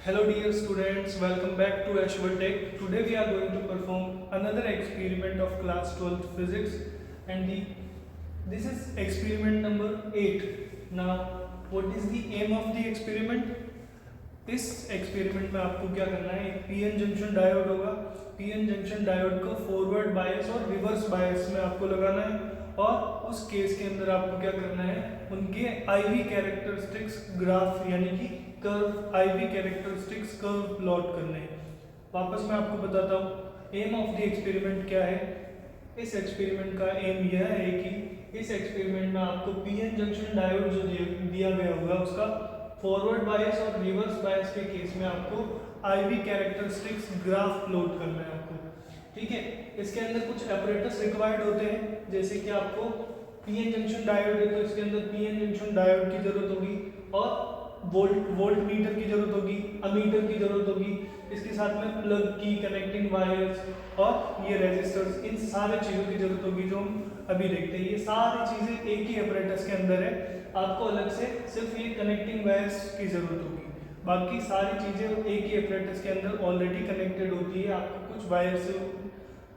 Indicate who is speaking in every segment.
Speaker 1: Hello dear students, welcome back to Ashwin Tech. Today we are going to perform another experiment of class 12th physics and this is experiment number 8. Now what is the aim of the experiment? इस experiment में आपको क्या करना है, एक PN junction diode होगा। PN junction diode को forward bias और रिवर्स बायस में आपको लगाना है और उस केस के अंदर आपको क्या करना है, उनके आईवी कैरेक्टरिस्टिक्स ग्राफ यानी कि curve IV characteristics curve plot करने हैं। वापस मैं आपको बताता हूँ एम ऑफ द एक्सपेरिमेंट क्या है। इस एक्सपेरिमेंट का एम यह है कि इस एक्सपेरिमेंट में आपको पीएन जंक्शन डायोड जो दिया गया होगा उसका फॉरवर्ड बायस और रिवर्स बायस के केस में आपको आईवी कैरेक्टरिस्टिक्स ग्राफ प्लॉट करना है आपको। ठीक है, इसके अंदर कुछ apparatus रिक्वायर्ड होते हैं, जैसे कि आपको पीएन जंक्शन डायोड है तो इसके अंदर पीएन जंक्शन डायोड की जरूरत होगी और वोल्ट मीटर की जरूरत होगी, अमीटर की जरूरत होगी, इसके साथ में प्लग की कनेक्टिंग वायर्स और ये रेजिस्टर्स, इन सारे चीज़ों की जरूरत होगी जो हम अभी देखते हैं। ये सारी चीज़ें एक ही apparatus के अंदर है, आपको अलग से सिर्फ ये कनेक्टिंग वायर्स की जरूरत होगी, बाकी सारी चीज़ें एक ही apparatus के अंदर ऑलरेडी कनेक्टेड होती है। आपको कुछ वायर से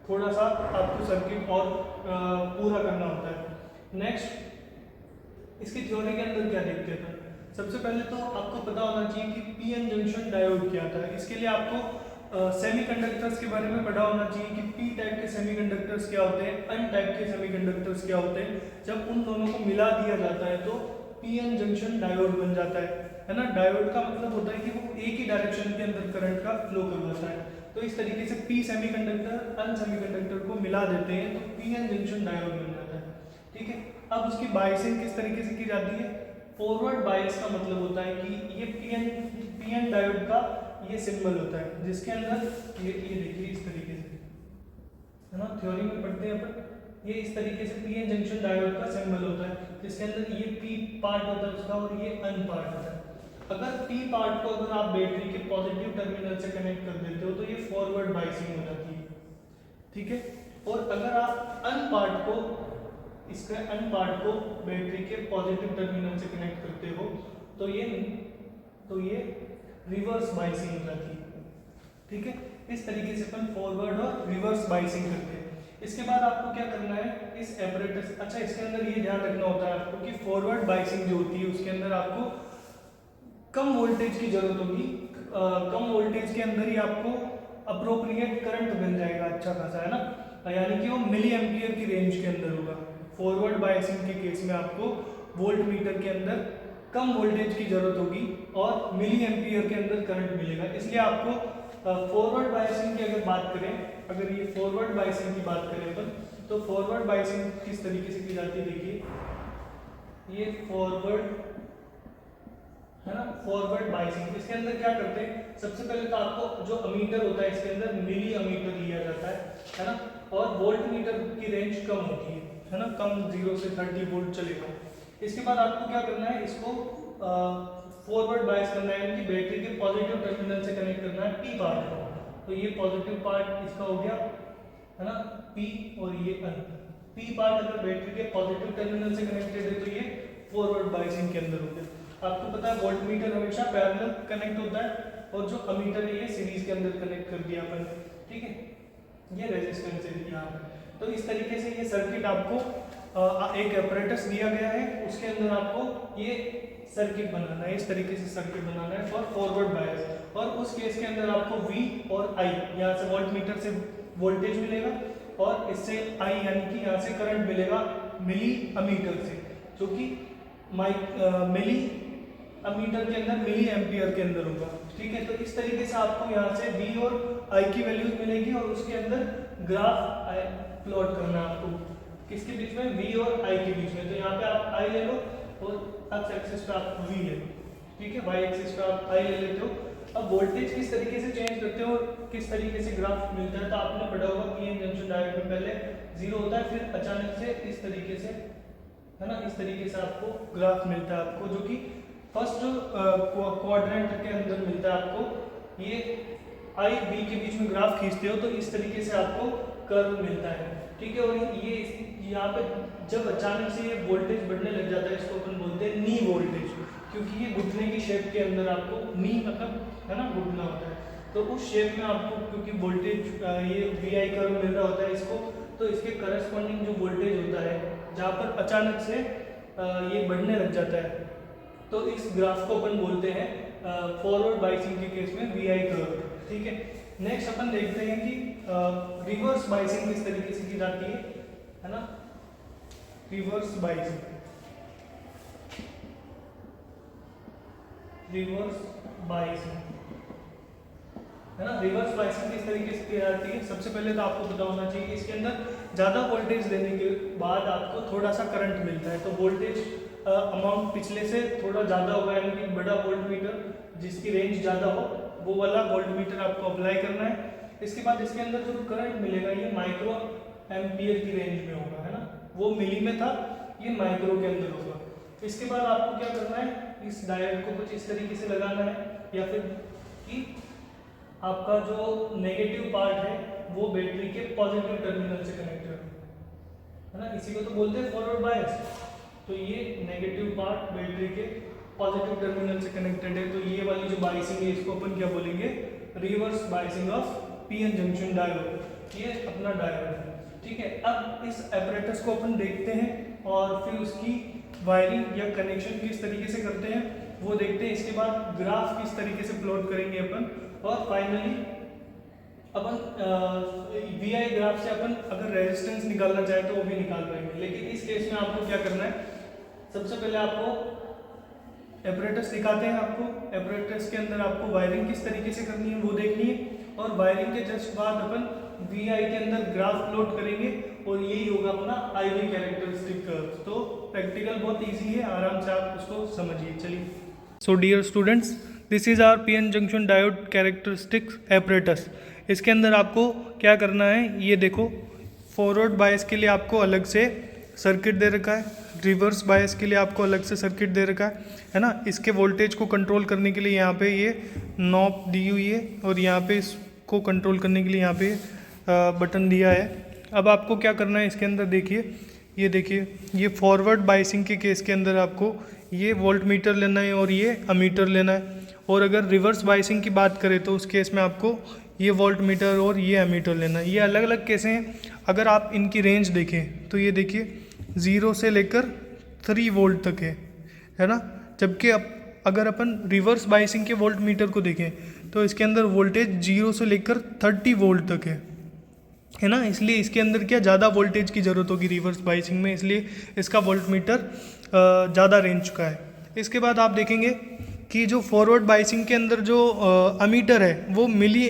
Speaker 1: थोड़ा सा आपको सर्किट और पूरा करना होता है। नेक्स्ट इसकी थ्योरी के अंदर क्या देखते हैं, सबसे पहले तो आपको पता होना चाहिए कि पीएन जंक्शन डायोड क्या था। इसके लिए आपको सेमीकंडक्टर्स के बारे में पता होना चाहिए कि पी टाइप के सेमीकंडक्टर्स क्या होते हैं, एन टाइप के सेमीकंडक्टर्स क्या होते हैं। जब उन दोनों को मिला दिया जाता है तो पीएन जंक्शन डायोड बन जाता है ना। डायोड का मतलब होता है कि वो एक ही डायरेक्शन के अंदर करंट का फ्लो करवाता है। तो इस तरीके से पी सेमीकंडक्टर एन सेमीकंडक्टर को मिला देते हैं तो पीएन जंक्शन डायोड बन जाता है। ठीक है, अब उसकी बायसिंग किस तरीके से की जाती है। फॉरवर्ड बायस का मतलब होता है कि ये पीएन डायोड का ये सिंबल होता है जिसके अंदर ये देखिए इस तरीके से, है ना, थ्योरी में पढ़ते हैं अपन। ये इस तरीके से पीएन जंक्शन डायोड का सिंबल होता है जिसके अंदर ये पी पार्ट होता है उसका और ये एन पार्ट होता है। अगर पी पार्ट को अगर आप बैटरी के पॉजिटिव टर्मिनल से कनेक्ट कर देते हो तो ये फॉरवर्ड बायसिंग हो जाती है। ठीक है, और अगर आप एन पार्ट को इसका एन पार्ट को बैटरी के पॉजिटिव टर्मिनल से कनेक्ट करते हो तो ये रिवर्स बायसिंग हो जाती है। ठीक है, इस तरीके से अपन फॉरवर्ड और रिवर्स बायसिंग करते हैं। इसके बाद आपको क्या करना है, इस एपरेटस, अच्छा इसके अंदर ये ध्यान रखना होता है आपको कि फॉरवर्ड बायसिंग जो होती है उसके अंदर आपको कम वोल्टेज की जरूरत होगी। कम वोल्टेज के अंदर ही आपको अप्रोप्रिएट करंट मिल जाएगा अच्छा खासा, है ना, यानी कि वो मिली एम्पियर की रेंज के अंदर होगा। फॉरवर्ड बायसिंग के केस में आपको वोल्ट मीटर के अंदर कम वोल्टेज की जरूरत होगी और मिली एम्पियर के अंदर करंट मिलेगा। इसलिए आपको फॉरवर्ड बायसिंग की अगर बात करें, अगर ये फॉरवर्ड बायसिंग की बात करें अपन, तो फॉरवर्ड बायसिंग किस तरीके से की जाती है, देखिए ये फॉरवर्ड है ना, फॉरवर्ड बायसिंग। इसके अंदर क्या करते हैं, सबसे पहले तो आपको जो अमीटर होता है इसके अंदर मिली अमीटर लिया जाता है ना, और वोल्ट मीटर की रेंज कम होती है ना, कम 0 से 30 वोल्ट चलेगा। इसके बाद आपको क्या करना है, इसको फॉरवर्ड बायस करना है, यानी कि बैटरी के पॉजिटिव टर्मिनल से कनेक्ट करना है पी पार्ट को। तो ये पॉजिटिव पार्ट इसका हो गया, है ना, पी, और ये एन। पी पार्ट अगर बैटरी के पॉजिटिव टर्मिनल से कनेक्टेड है तो ये फॉरवर्ड बायसिंग के अंदर हो गया। आपको पता है वोल्ट मीटर हमेशा पैरेलल कनेक्ट होता है और जो अमीटर है ये सीरीज के अंदर कनेक्ट कर दिया अपन। ठीक है, ये रेजिस्टेंस है यहाँ पे। तो इस तरीके से ये सर्किट आपको एक एपरेटस दिया गया है, उसके अंदर आपको ये सर्किट बनाना है, इस तरीके से सर्किट बनाना है फॉर फॉरवर्ड बायस। और उस केस के अंदर आपको V और I, यहाँ से वोल्ट मीटर से वोल्टेज मिलेगा और इससे I यानी कि यहाँ से करंट मिलेगा मिली अमीटर से, जो कि मिली अमीटर के अंदर मिली एम्पियर के अंदर होगा। ठीक है, तो इस तरीके से आपको यहाँ से V और I की वैल्यूज मिलेगी और उसके अंदर ग्राफ प्लॉट करना है आपको, किसके बीच में, V और I के बीच में। तो यहाँ पे आप I ले लो और एक्स एक्सिस पे आप V ले लो। ठीक है, वाई एक्सिस पे आप I ले लेते हो। अब वोल्टेज किस तरीके से चेंज करते हो, किस तरीके से ग्राफ मिलता है, तो आपने पढ़ा होगा पीएन जंक्शन डायोड में पहले 0 होता है, फिर अचानक से इस तरीके से, है ना, इस तरीके से आपको ग्राफ मिलता है आपको, जो कि फर्स्ट क्वाड्रेंट के अंदर मिलता है आपको। ये आई बी के बीच में ग्राफ खींचते हो तो इस तरीके से आपको कर्व मिलता है। ठीक है, और ये यहाँ पे जब अचानक से ये वोल्टेज बढ़ने लग जाता है इसको अपन बोलते हैं नी वोल्टेज। क्योंकि ये घुटने की शेप के अंदर आपको नी मतलब है ना घुटना होता है, तो उस शेप में आपको क्योंकि वोल्टेज ये VI कर्व मिल रहा होता है इसको, तो इसके करस्पॉन्डिंग जो वोल्टेज होता है जहाँ पर अचानक से ये बढ़ने लग जाता है, तो इस ग्राफ को अपन बोलते हैं फॉरवर्ड बाइसिंग के केस में VI कर्व। ठीक है, नेक्स्ट अपन देखते हैं कि रिवर्स बाइसिंग किस तरीके से की जाती है ना। रिवर्स बाइसिंग, रिवर्स बाइसिंग है ना। रिवर्स बाइसिंग किस तरीके से की जाती है, सबसे पहले तो आपको पता होना चाहिए कि इसके अंदर ज़्यादा वोल्टेज देने के बाद आपको थोड़ा सा करंट मिलता है, तो वोल्टेज अमाउंट पिछले से थोड़ा ज़्यादा होगा, यानी कि बड़ा वोल्ट मीटर जिसकी रेंज ज़्यादा हो वो वाला वोल्ट मीटर आपको अप्लाई करना है। इसके बाद इसके अंदर जो करंट मिलेगा ये माइक्रो एम्पियर की रेंज में होगा, है ना। वो मिली में था, ये माइक्रो के अंदर होगा। इसके बाद आपको क्या करना है, इस डायोड को कुछ इस तरीके से लगाना है, या फिर कि आपका जो नेगेटिव पार्ट है वो बैटरी के पॉजिटिव टर्मिनल से कनेक्टेड है ना, इसी को तो बोलते हैं फॉरवर्ड बायस। तो ये नेगेटिव पार्ट बैटरी के पॉजिटिव टर्मिनल से कनेक्टेड है, तो ये वाली जो बाइसिंग है इसको अपन क्या बोलेंगे, reverse biasing of PN junction diode. ये अपना डायोड है। ठीक है, अब इस एपरेटस को अपन देखते हैं और फिर उसकी वायरिंग या कनेक्शन किस तरीके से करते हैं वो देखते हैं। इसके बाद ग्राफ किस तरीके से प्लॉट करेंगे अपन, और फाइनली अपन VI ग्राफ से अपन अगर रेजिस्टेंस निकालना चाहे तो वो भी निकाल पाएंगे। लेकिन इस केस में आपको क्या करना है, सबसे पहले आपको एपरेटस दिखाते हैं। आपको एपरेटस के अंदर आपको वायरिंग किस तरीके से करनी है वो देखनी है, और वायरिंग के जस्ट बाद अपन VI के अंदर ग्राफ प्लॉट करेंगे और यही होगा अपना IV कैरेक्टरिस्टिक कर्व। तो प्रैक्टिकल बहुत ईजी है, आराम से आप उसको समझिए। चलिए, so dear students, this is our PN junction diode characteristics apparatus. इसके अंदर आपको क्या करना है, ये देखो, फॉरवर्ड बायस के लिए आपको अलग से सर्किट दे रखा है, रिवर्स बायस के लिए आपको अलग से सर्किट दे रखा है ना। इसके वोल्टेज को कंट्रोल करने के लिए यहाँ पे ये नॉब दी हुई है, और यहाँ पे इसको कंट्रोल करने के लिए यहाँ पे बटन दिया है। अब आपको क्या करना है, इसके अंदर देखिए, ये देखिए, ये फॉरवर्ड बाइसिंग के केस के अंदर आपको ये वोल्ट मीटर लेना है और ये अमीटर लेना है। और अगर रिवर्स बाइसिंग की बात करें तो उस केस में आपको ये वोल्ट मीटर और ये अमीटर लेना है। ये अलग अलग केसें हैं। अगर आप इनकी रेंज देखें तो ये देखिए 0 से लेकर 3 वोल्ट तक है ना। जबकि अगर अपन रिवर्स बाइसिंग के वोल्ट मीटर को देखें तो इसके अंदर वोल्टेज 0 से लेकर 30 वोल्ट तक है ना। इसलिए इसके अंदर क्या ज़्यादा वोल्टेज की ज़रूरत होगी रिवर्स बाइसिंग में, इसलिए इसका वोल्ट मीटर ज़्यादा रेंज का है। इसके बाद आप देखेंगे कि जो फॉरवर्ड बाइसिंग के अंदर जो अमीटर है वो मिली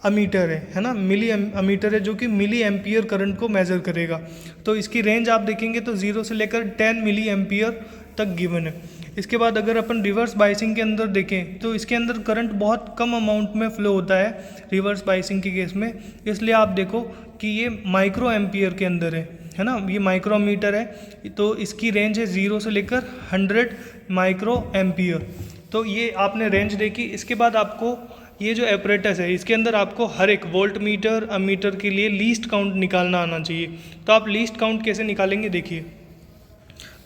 Speaker 1: अमीटर है ना, मिली अमीटर है जो कि मिली एम्पियर करंट को मेज़र करेगा। तो इसकी रेंज आप देखेंगे तो 0 से लेकर 10 मिली एम्पियर तक गिवन है। इसके बाद अगर अपन रिवर्स बाइसिंग के अंदर देखें तो इसके अंदर करंट बहुत कम अमाउंट में फ्लो होता है रिवर्स बाइसिंग के केस में, इसलिए आप देखो कि ये माइक्रो एम्पियर के अंदर है ना, ये माइक्रोमीटर है। तो इसकी रेंज है 0 से लेकर 100 माइक्रो एम्पियर। तो ये आपने रेंज देखी। इसके बाद आपको ये जो एपरेटस है इसके अंदर आपको हर एक वोल्ट मीटर अमीटर के लिए लीस्ट काउंट निकालना आना चाहिए। तो आप लीस्ट काउंट कैसे निकालेंगे, देखिए।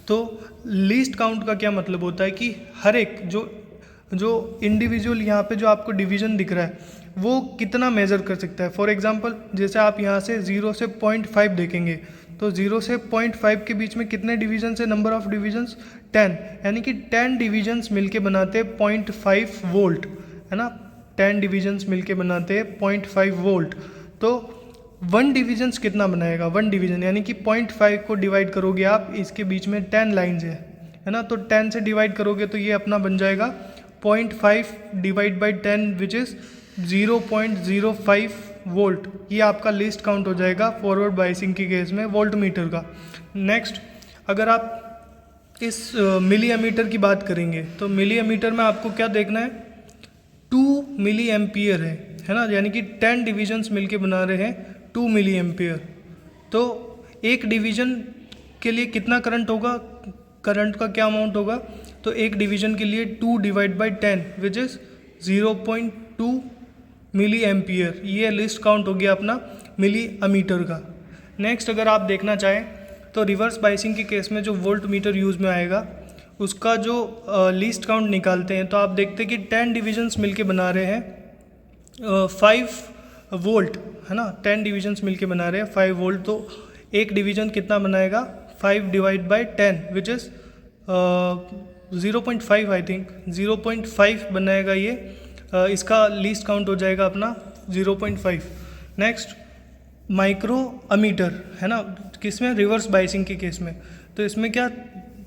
Speaker 1: तो लीस्ट काउंट का क्या मतलब होता है कि हर एक जो इंडिविजुअल यहाँ पे जो आपको डिवीज़न दिख रहा है वो कितना मेज़र कर सकता है। फॉर एग्जांपल जैसे आप यहाँ से 0 से 0.5 देखेंगे तो 0 से 0.5 के बीच में कितने डिवीजन्स है, नंबर ऑफ डिवीजन्स 10, यानी कि 10 डिवीजन्स मिलके बनाते हैं 0.5 वोल्ट, है ना। 10 डिवीजन्स मिलके बनाते हैं 0.5 वोल्ट। तो 1 डिवीजन्स कितना बनाएगा, 1 डिवीजन यानी कि 0.5 को डिवाइड करोगे आप, इसके बीच में 10 लाइन्स है ना। तो 10 से डिवाइड करोगे तो ये अपना बन जाएगा 0.5 divide by 10 which is 0.05 volt. ये आपका लिस्ट काउंट हो जाएगा फॉरवर्ड बाइसिंग के केस में वोल्ट मीटर का। नेक्स्ट अगर आप इस मिली एमीटर की बात करेंगे तो मिली एमीटर में आपको क्या देखना है, 2 मिली एम्पियर है ना, यानी कि 10 डिविजन्स मिलके बना रहे हैं 2 मिली एम्पियर। तो एक डिवीजन के लिए कितना करंट होगा, करंट का क्या अमाउंट होगा, तो एक डिवीजन के लिए 2 divide by 10 which is 0.2 milli ampere. ये लिस्ट काउंट हो गया अपना मिली अमीटर का। नेक्स्ट अगर आप देखना चाहें तो रिवर्स बाइसिंग के केस में जो वोल्ट मीटर यूज़ में आएगा उसका जो लीस्ट काउंट निकालते हैं तो आप देखते हैं कि 10 डिविजन्स मिलके बना रहे हैं 5 वोल्ट, है ना। 10 डिविजन्स मिलके बना रहे हैं 5 वोल्ट, तो एक डिवीजन कितना बनाएगा 5 divide by 10 which is 0.5, I think 0.5 बनाएगा ये। इसका लीस्ट काउंट हो जाएगा अपना 0.5। नेक्स्ट माइक्रो अमीटर, है ना, किस में, रिवर्स बाइसिंग के केस में। तो इसमें क्या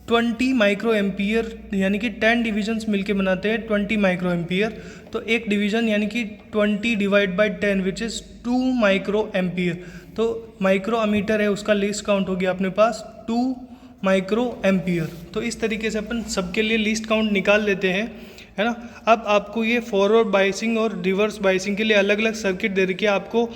Speaker 1: 20 माइक्रो एम्पियर, यानी कि 10 डिविजन्स मिलके बनाते हैं 20 माइक्रो एम्पियर। तो एक डिवीजन यानी कि 20 divide by 10 which is 2 micro ampere. तो माइक्रो अमीटर है, उसका लीस्ट काउंट हो गया अपने पास 2 माइक्रो एम्पियर। तो इस तरीके से अपन सबके लिए लीस्ट काउंट निकाल लेते हैं, है ना। अब आपको ये फॉरवर्ड बाइसिंग और रिवर्स बाइसिंग के लिए अलग अलग सर्किट दे रखी है। आपको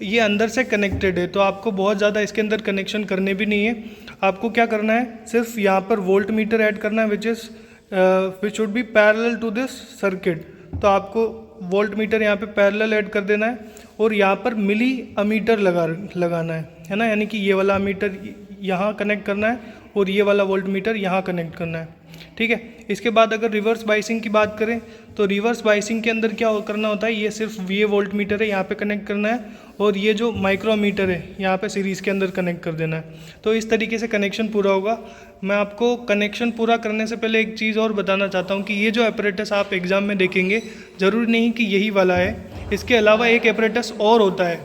Speaker 1: ये अंदर से कनेक्टेड है, तो आपको बहुत ज़्यादा इसके अंदर कनेक्शन करने भी नहीं है। आपको क्या करना है, सिर्फ यहाँ पर वोल्ट मीटर ऐड करना है which should be parallel to this circuit. तो आपको वोल्ट मीटर यहाँ पे पैरेलल ऐड कर देना है और यहाँ पर मिली अमीटर लगाना है ना, यानी कि ये वाला अमीटर यहाँ कनेक्ट करना है और ये वाला वोल्ट मीटर यहाँ कनेक्ट करना है, ठीक है। इसके बाद अगर रिवर्स बाइसिंग की बात करें तो रिवर्स बाइसिंग के अंदर क्या करना होता है, ये सिर्फ ये वोल्ट मीटर है यहाँ पे कनेक्ट करना है और ये जो माइक्रोमीटर है यहाँ पे सीरीज़ के अंदर कनेक्ट कर देना है। तो इस तरीके से कनेक्शन पूरा होगा। मैं आपको कनेक्शन पूरा करने से पहले एक चीज़ और बताना चाहता हूँ कि ये जो एपरेटस आप एग्ज़ाम में देखेंगे ज़रूरी नहीं कि यही वाला है, इसके अलावा एक एपरेटस और होता है,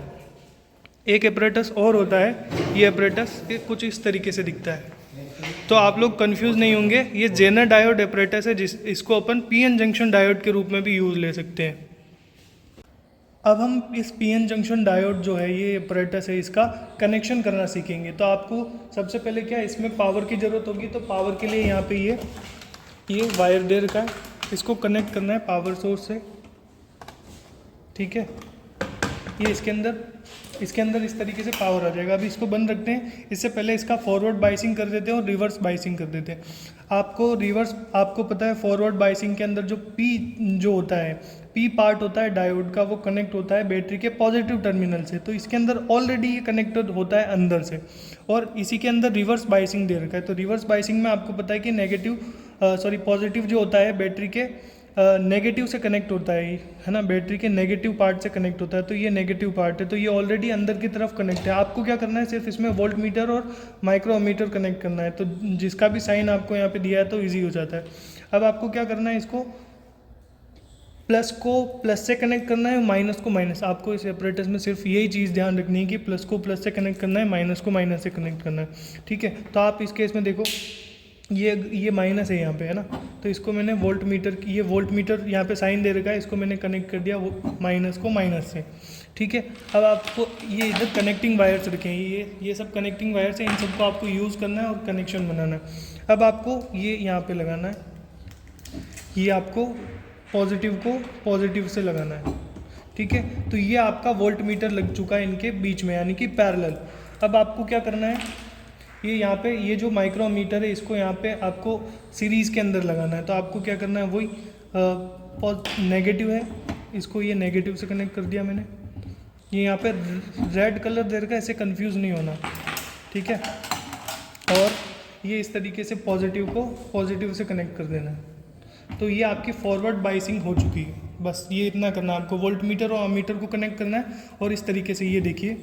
Speaker 1: एक एपरेटस और होता है। ये एपरेटस कुछ इस तरीके से दिखता है, तो आप लोग कंफ्यूज नहीं होंगे। ये जेनर डायोड एपरेटस है, इसको अपन पीएन जंक्शन डायोड के रूप में भी यूज़ ले सकते हैं। अब हम इस पीएन जंक्शन डायोड जो है, ये एपरेटस है, इसका कनेक्शन करना सीखेंगे। तो आपको सबसे पहले क्या इसमें पावर की ज़रूरत होगी। तो पावर के लिए यहाँ पे ये वायर दे रखा है, इसको कनेक्ट करना है पावर सोर्स से, ठीक है। ये इसके अंदर इस तरीके से पावर आ जाएगा। अभी इसको बंद रखते हैं, इससे पहले इसका फॉरवर्ड बाइसिंग कर देते हैं और रिवर्स बाइसिंग कर देते हैं। आपको पता है फॉरवर्ड बाइसिंग के अंदर जो पी जो होता है, पी पार्ट होता है डायोड का, वो कनेक्ट होता है बैटरी के पॉजिटिव टर्मिनल से। तो इसके अंदर ऑलरेडी ये कनेक्टेड होता है अंदर से, और इसी के अंदर रिवर्स बाइसिंग दे रखा है। तो रिवर्स बाइसिंग में आपको पता है कि पॉजिटिव जो होता है बैटरी के नेगेटिव से कनेक्ट होता है ना, बैटरी के नेगेटिव पार्ट से कनेक्ट होता है। तो ये नेगेटिव पार्ट है, तो ये ऑलरेडी अंदर की तरफ कनेक्ट है। आपको क्या करना है, सिर्फ इसमें वोल्ट मीटर और माइक्रोमीटर कनेक्ट करना है। तो जिसका भी साइन आपको यहाँ पे दिया है तो इजी हो जाता है। अब आपको क्या करना है, इसको प्लस को प्लस से कनेक्ट करना है, माइनस को माइनस। आपको इस एपरेटस में सिर्फ यही चीज़ ध्यान रखनी है कि प्लस को प्लस से कनेक्ट करना है, माइनस को माइनस से कनेक्ट करना है, ठीक है। तो आप इस केस में देखो, ये माइनस है यहाँ पे, है ना। तो इसको मैंने वोल्ट मीटर यहाँ पे साइन दे रखा है, इसको मैंने कनेक्ट कर दिया वो माइनस को माइनस से, ठीक है। अब आपको ये इधर कनेक्टिंग वायर्स रखे हैं, ये सब कनेक्टिंग वायर्स हैं, इन सबको आपको यूज़ करना है और कनेक्शन बनाना है। अब आपको ये यहाँ पे लगाना है, ये आपको पॉजिटिव को पॉजिटिव से लगाना है, ठीक है। तो ये आपका वोल्ट मीटर लग चुका है इनके बीच में, यानी कि पैरेलल। अब आपको क्या करना है, ये यहाँ पे ये जो माइक्रोमीटर है इसको यहाँ पे आपको सीरीज़ के अंदर लगाना है। तो आपको क्या करना है, वही नेगेटिव है, इसको ये नेगेटिव से कनेक्ट कर दिया मैंने। ये यहाँ पे रेड कलर दे रखा है, इससे कंफ्यूज नहीं होना, ठीक है। और ये इस तरीके से पॉजिटिव को पॉजिटिव से कनेक्ट कर देना है। तो ये आपकी फॉरवर्ड बाइसिंग हो चुकी है। बस ये इतना करना है आपको, वोल्ट मीटर और अमीटर को कनेक्ट करना है। और इस तरीके से ये देखिए,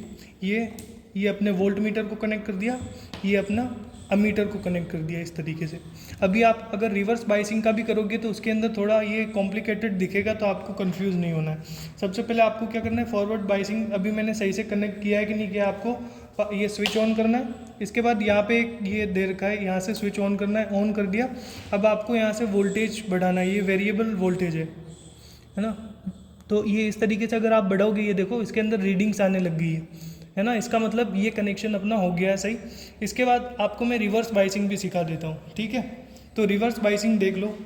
Speaker 1: ये अपने वोल्ट मीटर को कनेक्ट कर दिया, ये अपना अमीटर को कनेक्ट कर दिया, इस तरीके से। अभी आप अगर रिवर्स बाइसिंग का भी करोगे तो उसके अंदर थोड़ा ये कॉम्प्लिकेटेड दिखेगा, तो आपको कंफ्यूज नहीं होना है। सबसे पहले आपको क्या करना है, फॉरवर्ड बाइसिंग अभी मैंने सही से कनेक्ट किया है कि नहीं किया, आपको ये स्विच ऑन करना है। इसके बाद यहाँ पे एक ये दे रखा है, यहाँ से स्विच ऑन करना है, ऑन कर दिया। अब आपको यहाँ से वोल्टेज बढ़ाना है, ये वेरिएबल वोल्टेज है ना। तो ये इस तरीके से अगर आप बढ़ाओगे, ये देखो इसके अंदर रीडिंग्स आने लग गई है ना। इसका मतलब ये कनेक्शन अपना हो गया है सही। इसके बाद आपको मैं रिवर्स बाइसिंग भी सिखा देता हूँ, ठीक है। तो रिवर्स बाइसिंग देख लो,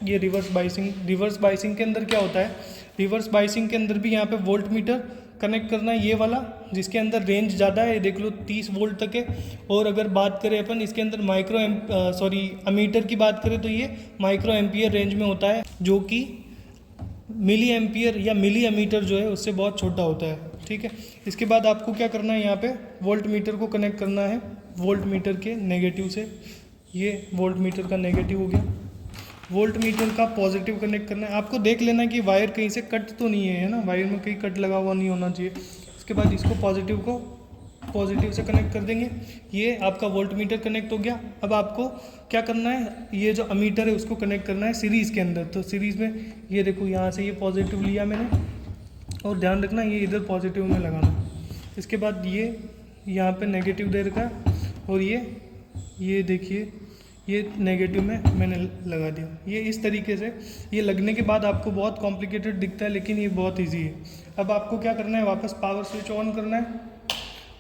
Speaker 1: ये रिवर्स बाइसिंग के अंदर क्या होता है, रिवर्स बाइसिंग के अंदर भी यहाँ पे वोल्ट मीटर कनेक्ट करना है, ये वाला जिसके अंदर रेंज ज़्यादा है, देख लो 30 वोल्ट तक है। और अगर बात करें अपन इसके अंदर अमीटर की बात करें तो ये माइक्रो एम्पियर रेंज में होता है, जो कि मिली एम्पियर या मिली अमीटर जो है उससे बहुत छोटा होता है, ठीक है। इसके बाद आपको क्या करना है, यहाँ पे वोल्ट मीटर को कनेक्ट करना है वोल्ट मीटर के नेगेटिव से, ये वोल्ट मीटर का नेगेटिव हो गया। वोल्ट मीटर का पॉजिटिव कनेक्ट करना है। आपको देख लेना कि वायर कहीं से कट तो नहीं है ना, वायर में कहीं कट लगा हुआ नहीं होना चाहिए। इसके बाद इसको पॉजिटिव से कनेक्ट कर देंगे। ये आपका वोल्ट मीटर कनेक्ट हो गया। अब आपको क्या करना है, ये जो अमीटर है उसको कनेक्ट करना है सीरीज़ के अंदर। तो सीरीज़ में ये देखो, यहाँ से ये पॉजिटिव लिया मैंने, और ध्यान रखना ये इधर पॉजिटिव में लगाना। इसके बाद ये यहाँ पे नेगेटिव दे रखा है, और ये देखिए ये नेगेटिव में मैंने लगा दिया। ये इस तरीके से, ये लगने के बाद आपको बहुत कॉम्प्लिकेटेड दिखता है, लेकिन ये बहुत इजी है। अब आपको क्या करना है, वापस पावर स्विच ऑन करना है,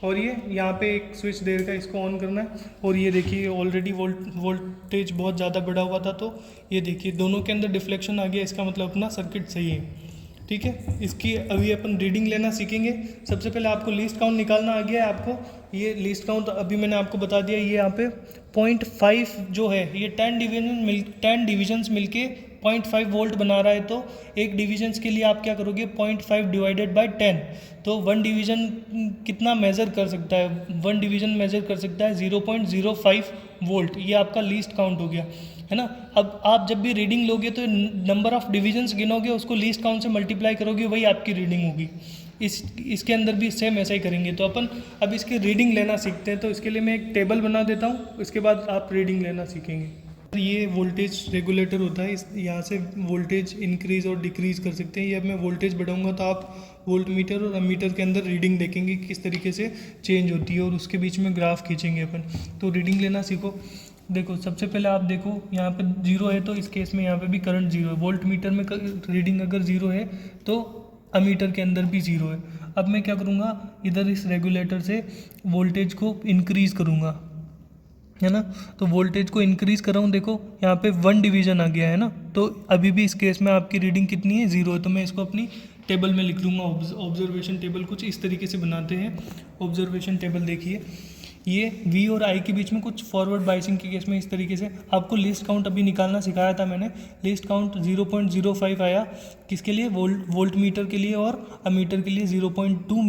Speaker 1: और ये यहाँ पे एक स्विच दे रखा है, इसको ऑन करना है। और ये देखिए ऑलरेडी वोल्टेज बहुत ज़्यादा बढ़ा हुआ था, तो ये देखिए दोनों के अंदर डिफ्लेक्शन आ गया। इसका मतलब अपना सर्किट सही है। ठीक है, इसकी अभी अपन रीडिंग लेना सीखेंगे। सबसे पहले आपको लीस्ट काउंट निकालना आ गया है आपको। ये लीस्ट काउंट अभी मैंने आपको बता दिया। ये यहाँ पे 0.5 जो है, ये 10 डिविजन्स मिलके 0.5 वोल्ट बना रहा है। तो एक डिविजन्स के लिए आप क्या करोगे, 0.5 डिवाइडेड बाय 10। तो 1 डिवीजन कितना मेज़र कर सकता है, 1 डिवीजन मेज़र कर सकता है 0.05 वोल्ट। ये आपका लीस्ट काउंट हो गया, है ना। अब आप जब भी रीडिंग लोगे तो नंबर ऑफ़ डिविजन्स गिनोगे, उसको लीस्ट काउंट से मल्टीप्लाई करोगे, वही आपकी रीडिंग होगी। इसके अंदर भी सेम ऐसा ही करेंगे। तो अपन अब इसकी रीडिंग लेना सीखते हैं। तो इसके लिए मैं एक टेबल बना देता हूँ, इसके बाद आप रीडिंग लेना सीखेंगे। ये वोल्टेज रेगुलेटर होता है, इस यहाँ से वोल्टेज इंक्रीज़ और डिक्रीज़ कर सकते हैं। ये अब मैं वोल्टेज बढ़ाऊँगा तो आप वोल्ट मीटर और अमीटर के अंदर रीडिंग देखेंगे किस तरीके से चेंज होती है, और उसके बीच में ग्राफ खींचेंगे अपन। तो रीडिंग लेना सीखो। देखो सबसे पहले आप देखो यहाँ पे 0 है, तो इस केस में यहाँ पे भी करंट 0 है। वोल्ट मीटर में रीडिंग अगर 0 है तो अमीटर के अंदर भी 0 है। अब मैं क्या करूँगा, इधर इस रेगुलेटर से वोल्टेज को इंक्रीज़ करूँगा, है ना। तो वोल्टेज को इंक्रीज़ कर रहा हूँ। देखो यहाँ पे 1 डिवीज़न आ गया है ना, तो अभी भी इस केस में आपकी रीडिंग कितनी है, 0 है। तो मैं इसको अपनी टेबल में लिख लूँगा। ऑब्जर्वेशन टेबल कुछ इस तरीके से बनाते हैं। ऑब्जर्वेशन टेबल देखिए, ये V और I के बीच में कुछ फॉरवर्ड बाइसिंग के केस में इस तरीके से आपको लिस्ट काउंट अभी निकालना सिखाया था मैंने। लिस्ट काउंट 0.05 आया, किसके लिए, वोल्ट मीटर के लिए, और अमीटर के लिए 0.2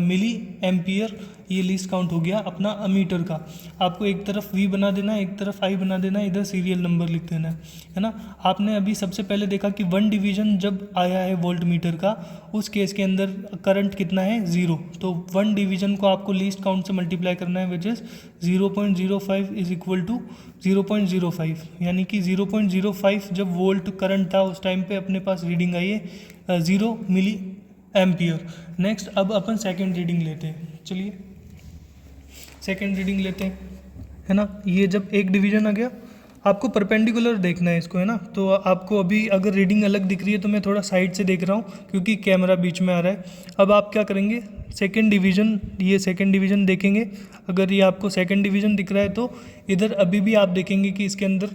Speaker 1: मिली एम्पियर। ये लिस्ट काउंट हो गया अपना अमीटर का। आपको एक तरफ V बना देना है, एक तरफ I बना देना है, इधर सीरियल नंबर लिख देना है ना। आपने अभी सबसे पहले देखा कि 1 डिवीज़न जब आया है वोल्ट मीटर का, उस केस के अंदर करंट कितना है, 0। तो 1 डिवीज़न को आपको लीस्ट काउंट से मल्टीप्लाई करना है, which is 0.05 is equal to 0.05, यानी कि 0.05 जब वोल्ट करंट था उस टाइम पे अपने पास रीडिंग आई है 0 मिली एम्पियर। नेक्स्ट अब अपन सेकेंड रीडिंग लेते हैं। चलिए सेकेंड रीडिंग लेते हैं, है ना। ये जब एक डिवीज़न आ गया, आपको परपेंडिकुलर देखना है इसको, है ना। तो आपको अभी अगर रीडिंग अलग दिख रही है तो मैं थोड़ा साइड से देख रहा हूँ क्योंकि कैमरा बीच में आ रहा है। अब आप क्या करेंगे, सेकंड डिवीज़न, ये सेकंड डिवीज़न देखेंगे। अगर ये आपको सेकंड डिवीज़न दिख रहा है तो इधर अभी भी आप देखेंगे कि इसके अंदर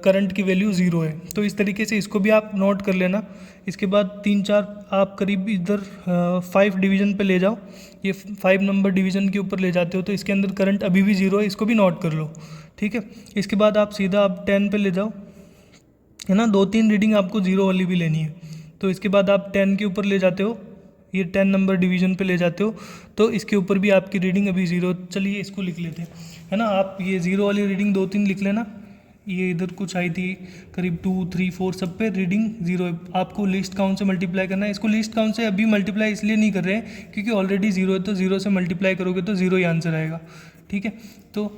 Speaker 1: करंट की वैल्यू 0 है। तो इस तरीके से इसको भी आप नोट कर लेना। इसके बाद 3-4 आप करीब इधर 5 डिवीज़न पे ले जाओ, ये 5 नंबर डिवीज़न के ऊपर ले जाते हो तो इसके अंदर करंट अभी भी 0 है, इसको भी नोट कर लो, ठीक है। इसके बाद आप सीधा आप 10 पे ले जाओ, है ना। 2-3 रीडिंग आपको 0 वाली भी लेनी है। तो इसके बाद आप 10 के ऊपर ले जाते हो, ये 10 नंबर डिवीज़न पे ले जाते हो, तो इसके ऊपर भी आपकी रीडिंग अभी 0। चलिए इसको लिख लेते हैं, है ना। आप ये 0 वाली रीडिंग 2-3 लिख लेना। ये इधर कुछ आई थी करीब 2, 3, 4 सब पे रीडिंग 0 है। आपको लिस्ट काउंट से मल्टीप्लाई करना है। इसको लिस्ट काउंट से अभी मल्टीप्लाई इसलिए नहीं कर रहे हैं क्योंकि ऑलरेडी 0 है, तो 0 से मल्टीप्लाई करोगे तो 0 ही आंसर आएगा, ठीक है। तो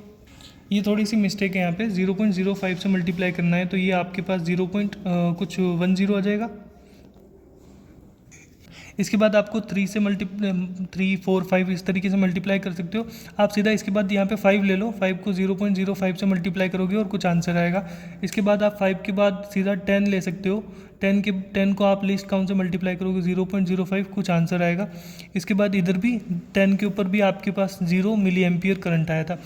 Speaker 1: ये थोड़ी सी मिस्टेक है यहाँ पे, 0.05 से मल्टीप्लाई करना है, तो ये आपके पास 0.10 आ जाएगा। इसके बाद आपको 3 से 3, 4, 5 इस तरीके से मल्टीप्लाई कर सकते हो आप सीधा। इसके बाद यहाँ पे 5 ले लो, 5 को 0.05 से मल्टीप्लाई करोगे और कुछ आंसर आएगा। इसके बाद आप 5 के बाद सीधा 10 ले सकते हो, 10 को आप लिस्ट काउंट से मल्टीप्लाई करोगे 0.05, कुछ आंसर आएगा। इसके बाद इधर भी 10 के ऊपर भी आपके पास 0 मिली एम्पियर करंट आया था,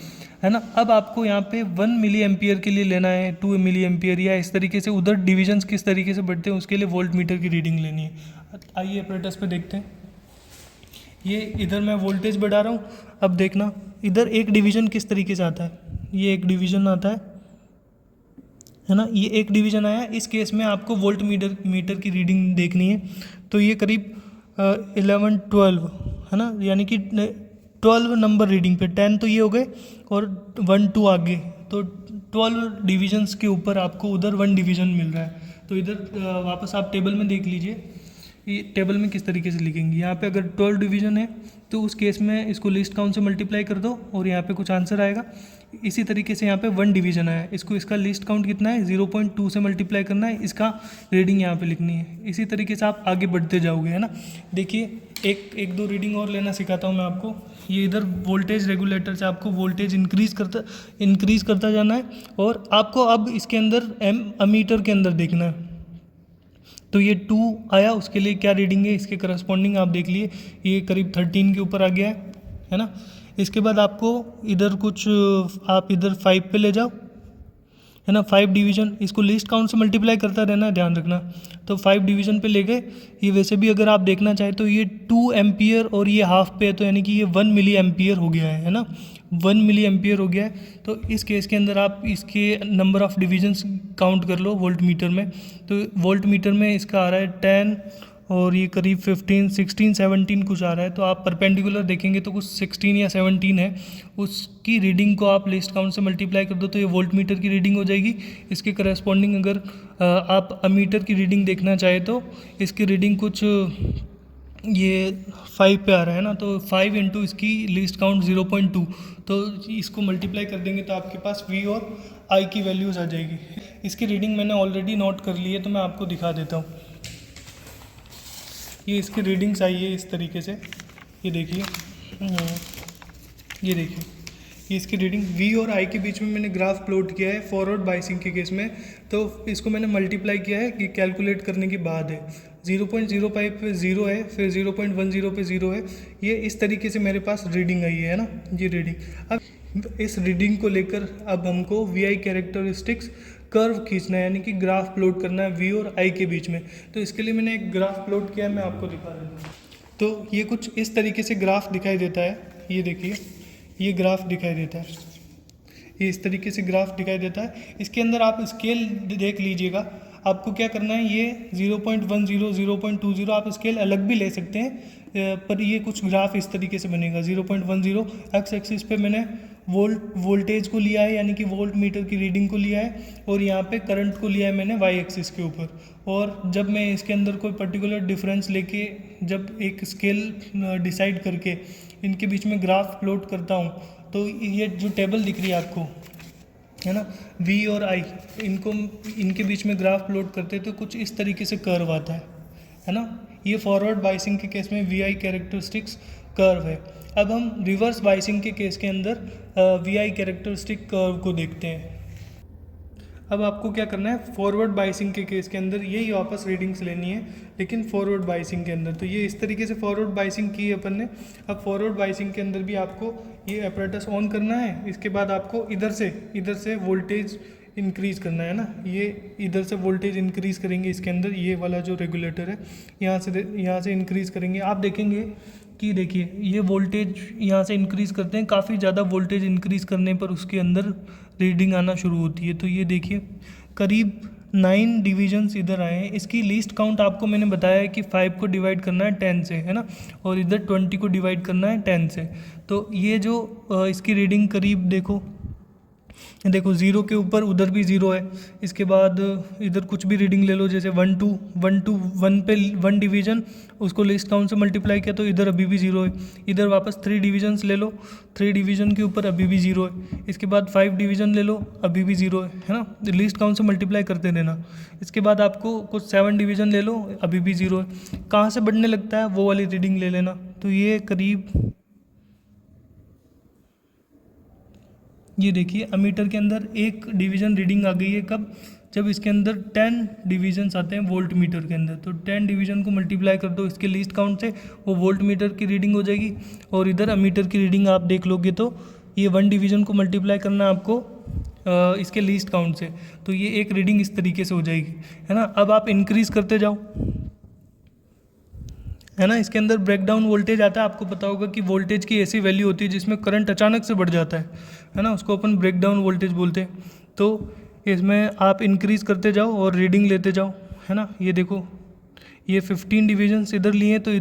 Speaker 1: है ना। अब आपको यहाँ पे 1 मिली एम्पियर के लिए लेना है, 2 मिली एम्पियर, या इस तरीके से उधर डिविजन्स किस तरीके से बढ़ते हैं उसके लिए वोल्ट मीटर की रीडिंग लेनी है। आइए अपरेटस पे देखते हैं। ये इधर मैं वोल्टेज बढ़ा रहा हूँ, अब देखना इधर एक डिवीज़न किस तरीके से आता है। ये एक डिवीज़न आता है ना, ये एक डिवीज़न आया। इस केस में आपको वोल्ट मीटर की रीडिंग देखनी है। तो ये करीब 11-12 है ना, यानी कि 12 नंबर रीडिंग पे 10 तो ये हो गए और 1-2 आगे तो 12 डिविजन्स के ऊपर आपको उधर 1 डिवीज़न मिल रहा है। तो इधर वापस आप टेबल में देख लीजिए, ये टेबल में किस तरीके से लिखेंगे। यहाँ पे अगर 12 डिवीज़न है तो उस केस में इसको लीस्ट काउंट से मल्टीप्लाई कर दो और यहाँ पे कुछ आंसर आएगा। इसी तरीके से यहाँ पे 1 डिवीज़न आया, इसको इसका लीस्ट काउंट कितना है 0.2 से मल्टीप्लाई करना है, इसका रीडिंग यहाँ पे लिखनी है। इसी तरीके से आप आगे बढ़ते जाओगे, है ना। देखिए एक दो रीडिंग और लेना सिखाता हूँ मैं आपको। ये इधर वोल्टेज रेगुलेटर से आपको वोल्टेज इंक्रीज़ करता जाना है और आपको अब इसके अंदर अमीटर के अंदर देखना है। तो ये 2 आया, उसके लिए क्या रीडिंग है इसके करस्पॉन्डिंग आप देख लिए, ये करीब 13 के ऊपर आ गया है ना। इसके बाद आपको इधर कुछ आप इधर 5 पे ले जाओ, है ना। 5 डिवीज़न, इसको लीस्ट काउंट से मल्टीप्लाई करता रहना है, ध्यान रखना। तो 5 डिवीज़न पे ले गए। ये वैसे भी अगर आप देखना चाहें तो ये 2 एम्पियर और ये हाफ पे है, तो यानी कि ये 1 मिली एम्पियर हो गया है ना, 1 मिली एम्पियर हो गया है। तो इस केस के अंदर आप इसके नंबर ऑफ़ डिवीजन्स काउंट कर लो वोल्ट मीटर में। तो वोल्ट मीटर में इसका आ रहा है 10 और ये करीब 15, 16, 17 कुछ आ रहा है। तो आप परपेंडिकुलर देखेंगे तो कुछ 16 या 17 है, उसकी रीडिंग को आप लिस्ट काउंट से मल्टीप्लाई कर दो तो ये वोल्ट मीटर की रीडिंग हो जाएगी। इसके करस्पॉन्डिंग अगर आप अमीटर की रीडिंग देखना चाहे तो इसकी रीडिंग कुछ ये 5 पे आ रहा है ना, तो 5 इंटू इसकी लीस्ट काउंट 0.2, तो इसको मल्टीप्लाई कर देंगे तो आपके पास V और I की वैल्यूज़ आ जाएगी। इसकी रीडिंग मैंने ऑलरेडी नोट कर ली है तो मैं आपको दिखा देता हूँ। ये इसकी रीडिंग्स आई है इस तरीके से, ये देखिए, ये देखिए, ये इसकी रीडिंग V और I के बीच में मैंने ग्राफ प्लॉट किया है फॉरवर्ड बाइसिंग के केस में। तो इसको मैंने मल्टीप्लाई किया है कि कैलकुलेट करने के बाद है 0.05 पे 0 है, फिर 0.10 पे 0 है। ये इस तरीके से मेरे पास रीडिंग आई है ना, ये रीडिंग। अब इस रीडिंग को लेकर अब हमको VI कैरेक्टरिस्टिक्स कर्व खींचना है, यानी कि ग्राफ प्लॉट करना है V और I के बीच में। तो इसके लिए मैंने एक ग्राफ प्लॉट किया है, मैं आपको दिखा देता हूँ। तो ये कुछ इस तरीके से ग्राफ दिखाई देता है, ये देखिए, ये ग्राफ दिखाई देता है, ये इस तरीके से ग्राफ दिखाई देता है। इसके अंदर आप स्केल देख लीजिएगा, आपको क्या करना है, ये 0.10, 0.20 आप स्केल अलग भी ले सकते हैं, पर ये कुछ ग्राफ इस तरीके से बनेगा। 0.10 एक्स एक्सिस पे मैंने वोल्टेज को लिया है, यानी कि वोल्ट मीटर की रीडिंग को लिया है, और यहाँ पे करंट को लिया है मैंने वाई एक्सिस के ऊपर। और जब मैं इसके अंदर कोई पर्टिकुलर डिफरेंस लेके जब एक स्केल डिसाइड करके इनके बीच में ग्राफ प्लॉट करता हूँ, तो ये जो टेबल दिख रही है आपको, है ना, V और I, इनको इनके बीच में ग्राफ प्लॉट करते हैं तो कुछ इस तरीके से कर्व आता है ना। ये फॉरवर्ड बाइसिंग के केस में VI कैरेक्टरिस्टिक्स कर्व है। अब हम रिवर्स बाइसिंग के केस के अंदर VI कैरेक्टरिस्टिक कर्व को देखते हैं। अब आपको क्या करना है, फॉरवर्ड बाइसिंग के केस के अंदर यही वापस रीडिंग्स लेनी है, लेकिन फॉरवर्ड बाइसिंग के अंदर। तो ये इस तरीके से फॉरवर्ड बाइसिंग की है अपन ने। अब फॉरवर्ड बाइसिंग के अंदर भी आपको ये अपरेटस ऑन करना है, इसके बाद आपको इधर से वोल्टेज इंक्रीज़ करना है ना। ये इधर से वोल्टेज इंक्रीज़ करेंगे इसके अंदर, ये वाला जो रेगुलेटर है यहाँ से इंक्रीज़ करेंगे। आप देखेंगे कि देखिए ये वोल्टेज यहाँ से इंक्रीज़ करते हैं, काफ़ी ज़्यादा वोल्टेज इंक्रीज़ करने पर उसके अंदर रीडिंग आना शुरू होती है। तो ये देखिए करीब 9 डिविजन्स इधर आए हैं। इसकी लीस्ट काउंट आपको मैंने बताया है कि 5 को डिवाइड करना है 10 से, है ना, और इधर 20 को डिवाइड करना है 10 से। तो ये जो इसकी रीडिंग करीब देखो 0 के ऊपर उधर भी 0 है। इसके बाद इधर कुछ भी रीडिंग ले लो, जैसे 1 2 1 पे 1 डिवीज़न, उसको लिस्ट काउंट से मल्टीप्लाई किया तो इधर अभी भी 0 है। इधर वापस 3 डिवीजन्स ले लो, 3 डिवीज़न के ऊपर अभी भी 0 है। इसके बाद 5 डिवीज़न ले लो, अभी भी 0 है ना, लिस्ट काउंट से मल्टीप्लाई करते रहना। इसके बाद आपको कुछ 7 डिवीज़न ले लो, अभी भी 0 है। कहाँ से बढ़ने लगता है वो वाली रीडिंग ले लेना। तो ये करीब, ये देखिए अमीटर के अंदर एक डिवीज़न रीडिंग आ गई है। कब? जब इसके अंदर 10 डिवीजन्स आते हैं वोल्ट मीटर के अंदर। तो 10 डिवीज़न को मल्टीप्लाई कर दो इसके लीस्ट काउंट से, वो वोल्ट मीटर की रीडिंग हो जाएगी। और इधर अमीटर की रीडिंग आप देख लोगे तो ये 1 डिवीज़न को मल्टीप्लाई करना है आपको इसके लीस्ट काउंट से, तो ये एक रीडिंग इस तरीके से हो जाएगी, है ना। अब आप इंक्रीज़ करते जाओ, है ना। इसके अंदर ब्रेकडाउन वोल्टेज आता है, आपको पता होगा कि वोल्टेज की ऐसी वैल्यू होती है जिसमें करंट अचानक से बढ़ जाता है ना, उसको अपन ब्रेकडाउन वोल्टेज बोलते हैं। तो इसमें आप इंक्रीज़ करते जाओ और रीडिंग लेते जाओ, है ना। ये देखो ये 15 डिवीजन्स इधर लिए हैं, तो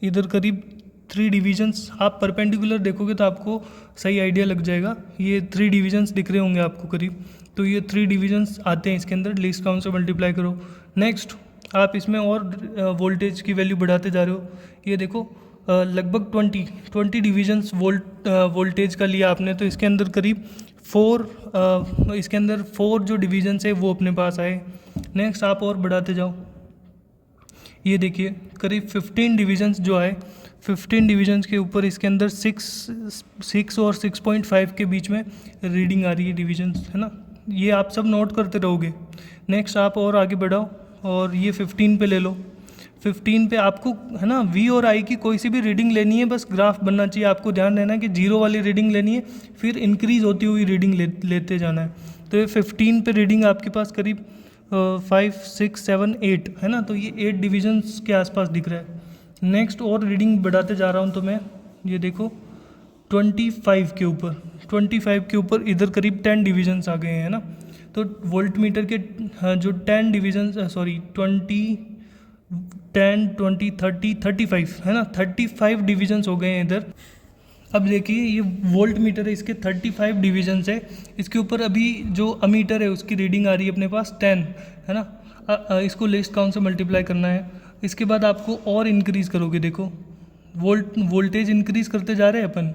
Speaker 1: इधर करीब 3 डिविजन्स आप परपेंडिकुलर देखोगे तो आपको सही आइडिया लग जाएगा। ये 3 डिविजन्स दिख रहे होंगे आपको करीब, तो ये 3 डिविजन्स आते हैं इसके अंदर, लीस्ट काउंट से मल्टीप्लाई करो। नेक्स्ट आप इसमें और वोल्टेज की वैल्यू बढ़ाते जा रहे हो। ये देखो लगभग 20 डिविजन्स वोल्टेज का लिया आपने, तो इसके अंदर करीब 4 जो डिविजन्स है वो अपने पास आए। नेक्स्ट आप और बढ़ाते जाओ, ये देखिए करीब 15 डिविजन्स जो आए, 15 डिविजन्स के ऊपर इसके अंदर 6 और 6.5 के बीच में रीडिंग आ रही है डिविजन्स, है ना। ये आप सब नोट करते रहोगे। नेक्स्ट आप और आगे बढ़ाओ और ये 15 पे ले लो। 15 पे आपको, है ना, वी और आई की कोई सी भी रीडिंग लेनी है, बस ग्राफ बनना चाहिए। आपको ध्यान रहना है कि 0 वाली रीडिंग लेनी है, फिर इंक्रीज़ होती हुई रीडिंग लेते जाना है। तो ये 15 पे रीडिंग आपके पास करीब 5, 6, 7, 8 है ना, तो ये 8 डिविजन्स के आसपास दिख रहा है। नेक्स्ट और रीडिंग बढ़ाते जा रहा हूँ तो मैं, ये देखो 25 के ऊपर इधर करीब 10 डिविजन्स आ गए हैं ना। तो वोल्ट मीटर के जो 10 डिविजन्स 10, 20, 30, 35 है ना, 35 डिविजन्स हो गए हैं इधर। अब देखिए ये वोल्ट मीटर है, इसके 35 डिविजन्स है। इसके ऊपर अभी जो अमीटर है उसकी रीडिंग आ रही है अपने पास 10, है ना। इसको लीस्ट काउंट से मल्टीप्लाई करना है। इसके बाद आपको और इंक्रीज़ करोगे, देखो वोल्टेज इंक्रीज़ करते जा रहे हैं अपन,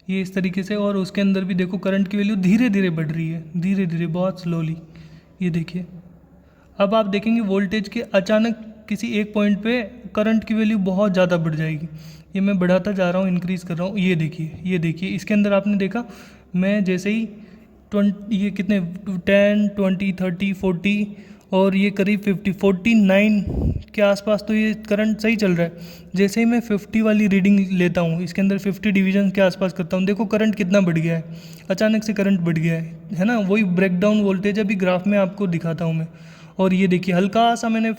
Speaker 1: ये इस तरीके से। और उसके अंदर भी देखो करंट की वैल्यू धीरे धीरे बढ़ रही है, धीरे धीरे, बहुत स्लोली। ये देखिए अब आप देखेंगे वोल्टेज के अचानक किसी एक पॉइंट पे करंट की वैल्यू बहुत ज़्यादा बढ़ जाएगी। ये मैं बढ़ाता जा रहा हूँ, इंक्रीज़ कर रहा हूँ। ये देखिए इसके अंदर आपने देखा, मैं जैसे ही ये कितने 10, 20, 30, 40 और ये करीब 50, 49 के आसपास, तो ये करंट सही चल रहा है। जैसे ही मैं 50 वाली रीडिंग लेता हूँ, इसके अंदर 50 डिवीजन के आसपास करता हूँ, देखो करंट कितना बढ़ गया है, अचानक से करंट बढ़ गया है ना। वही ब्रेकडाउन वोल्टेज अभी ग्राफ में आपको दिखाता हूँ मैं। और ये देखिए हल्का सा मैंने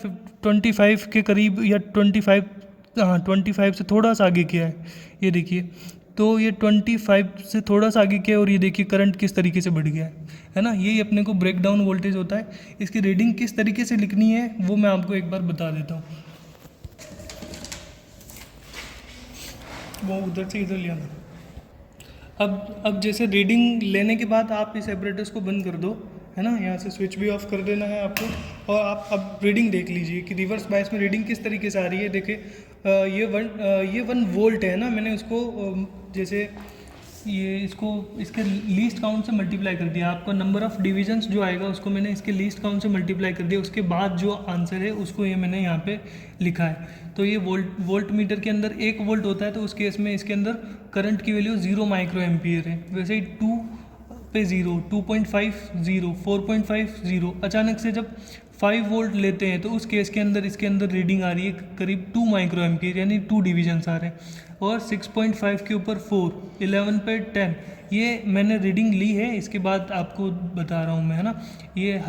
Speaker 1: 25 के करीब या 25 से थोड़ा सा आगे किया है। ये देखिए तो ये 25 से थोड़ा सा आगे किया और ये देखिए करंट किस तरीके से बढ़ गया है ना। यही अपने को ब्रेकडाउन वोल्टेज होता है। इसकी रीडिंग किस तरीके से लिखनी है वो मैं आपको एक बार बता देता हूँ। वो उधर से इधर ले आना। अब जैसे रीडिंग लेने के बाद आप इस एपरेटस को बंद कर दो, है ना। यहाँ से स्विच भी ऑफ कर देना है आपको। और आप अब रीडिंग देख लीजिए कि रिवर्स बायस में रीडिंग किस तरीके से आ रही है। देखिए ये 1 वोल्ट है ना, मैंने उसको जैसे इसके लीस्ट काउंट से मल्टीप्लाई कर दिया। आपका नंबर ऑफ़ डिविजन्स जो आएगा उसको मैंने इसके लीस्ट काउंट से मल्टीप्लाई कर दिया। उसके बाद जो आंसर है उसको ये मैंने यहाँ पे लिखा है। तो ये वोल्ट मीटर के अंदर 1 वोल्ट होता है, तो उस केस में इसके अंदर करंट की वैल्यू 0 माइक्रो एम्पियर है। वैसे ही 2 पे 0, 2.5 0, 4.5 0। अचानक से जब 5 वोल्ट लेते हैं तो उस केस के अंदर इसके अंदर रीडिंग आ रही है करीब 2 माइक्रो एम्पियर, यानी 2 डिविजन्स आ रहे हैं। और 6.5 के ऊपर 4, 11 पे 10, ये मैंने रीडिंग ली है। इसके बाद आपको बता रहा हूँ मैं, है ना। ये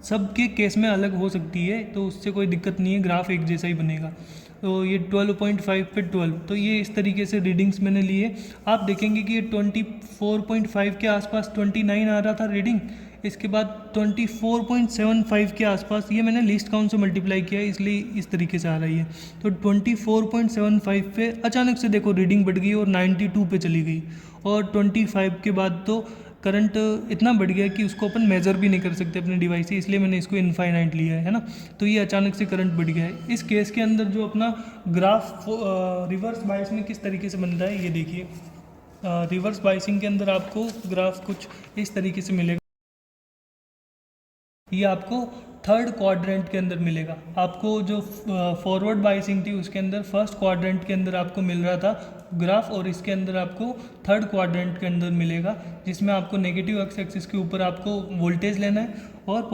Speaker 1: सबके केस में अलग हो सकती है, तो उससे कोई दिक्कत नहीं है, ग्राफ एक जैसा ही बनेगा। तो ये 12.5 पे 12, तो ये इस तरीके से रीडिंग्स मैंने लिए। आप देखेंगे कि ये 24.5 के आसपास 29 आ रहा था रीडिंग। इसके बाद 24.75 के आसपास ये मैंने लीस्ट काउंट से मल्टीप्लाई किया है, इसलिए इस तरीके से आ रही है। तो 24.75 पे अचानक से देखो रीडिंग बढ़ गई और 92 पे चली गई। और 25 के बाद तो करंट इतना बढ़ गया कि उसको अपन मेज़र भी नहीं कर सकते अपने डिवाइस से, इसलिए मैंने इसको इनफाइनाइट लिया है ना। तो ये अचानक से करंट बढ़ गया है। इस केस के अंदर जो अपना ग्राफ रिवर्स बायस में किस तरीके से बनता है, ये देखिए। रिवर्स बायसिंग के अंदर आपको ग्राफ कुछ इस तरीके से मिलेगा। ये आपको थर्ड क्वाड्रेंट के अंदर मिलेगा। आपको जो फॉरवर्ड बायसिंग थी उसके अंदर फर्स्ट क्वाड्रेंट के अंदर आपको मिल रहा था ग्राफ, और इसके अंदर आपको थर्ड क्वाड्रेंट के अंदर मिलेगा, जिसमें आपको नेगेटिव एक्स एक्सिस के ऊपर आपको वोल्टेज लेना है और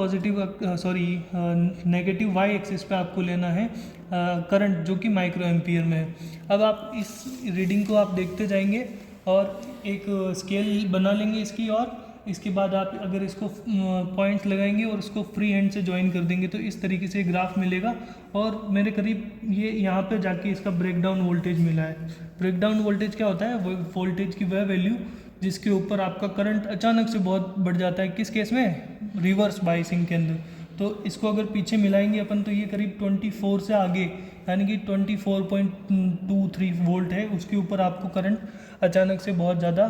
Speaker 1: नेगेटिव वाई एक्सिस पे आपको लेना है करंट, जो कि माइक्रो एम्पियर में है। अब आप इस रीडिंग को आप देखते जाएंगे और एक स्केल बना लेंगे इसकी, और इसके बाद आप अगर इसको पॉइंट्स लगाएंगे और इसको फ्री हैंड से ज्वाइन कर देंगे तो इस तरीके से ग्राफ मिलेगा। और मेरे करीब ये यहाँ पे जाके इसका ब्रेकडाउन वोल्टेज मिला है। ब्रेकडाउन वोल्टेज क्या होता है, वो वोल्टेज की वह वैल्यू जिसके ऊपर आपका करंट अचानक से बहुत बढ़ जाता है। किस केस में, रिवर्स बायसिंग के अंदर। तो इसको अगर पीछे मिलाएंगे अपन तो ये करीब 24 से आगे यानी कि 24.23 वोल्ट है, उसके ऊपर आपको करंट अचानक से बहुत ज़्यादा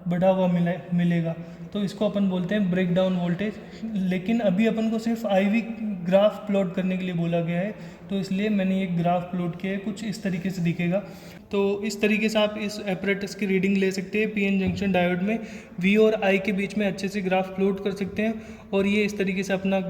Speaker 1: बढ़ा हुआ मिलेगा। तो इसको अपन बोलते हैं ब्रेक डाउन वोल्टेज। लेकिन अभी अपन को सिर्फ IV ग्राफ प्लॉट करने के लिए बोला गया है, तो इसलिए मैंने एक ग्राफ प्लॉट किया है, कुछ इस तरीके से दिखेगा। तो इस तरीके से आप इस एपरेटस की रीडिंग ले सकते हैं। PN जंक्शन डायोड में V और I के बीच में अच्छे से ग्राफ प्लॉट कर सकते हैं। और ये इस तरीके से अपना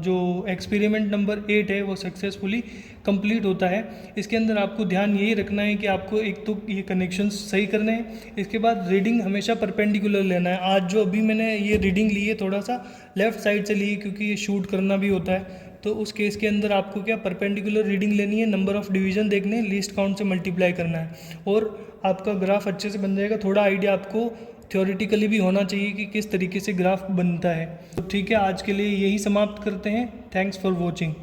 Speaker 1: जो एक्सपेरिमेंट नंबर 8 है वो सक्सेसफुली कंप्लीट होता है। इसके अंदर आपको ध्यान यही रखना है कि आपको एक तो ये कनेक्शन सही करने हैं, इसके बाद रीडिंग हमेशा परपेंडिकुलर लेना है। आज जो अभी मैंने ये रीडिंग ली है थोड़ा सा लेफ़्ट साइड से ली है क्योंकि ये शूट करना भी होता है, तो उस केस के अंदर आपको क्या परपेंडिकुलर रीडिंग लेनी है, नंबर ऑफ़ डिवीज़न देखने, लीस्ट काउंट से मल्टीप्लाई करना है और आपका ग्राफ अच्छे से बन जाएगा। थोड़ा आइडिया आपको थ्योरेटिकली भी होना चाहिए कि किस तरीके से ग्राफ बनता है। तो ठीक है, आज के लिए यही समाप्त करते हैं। Thanks for watching.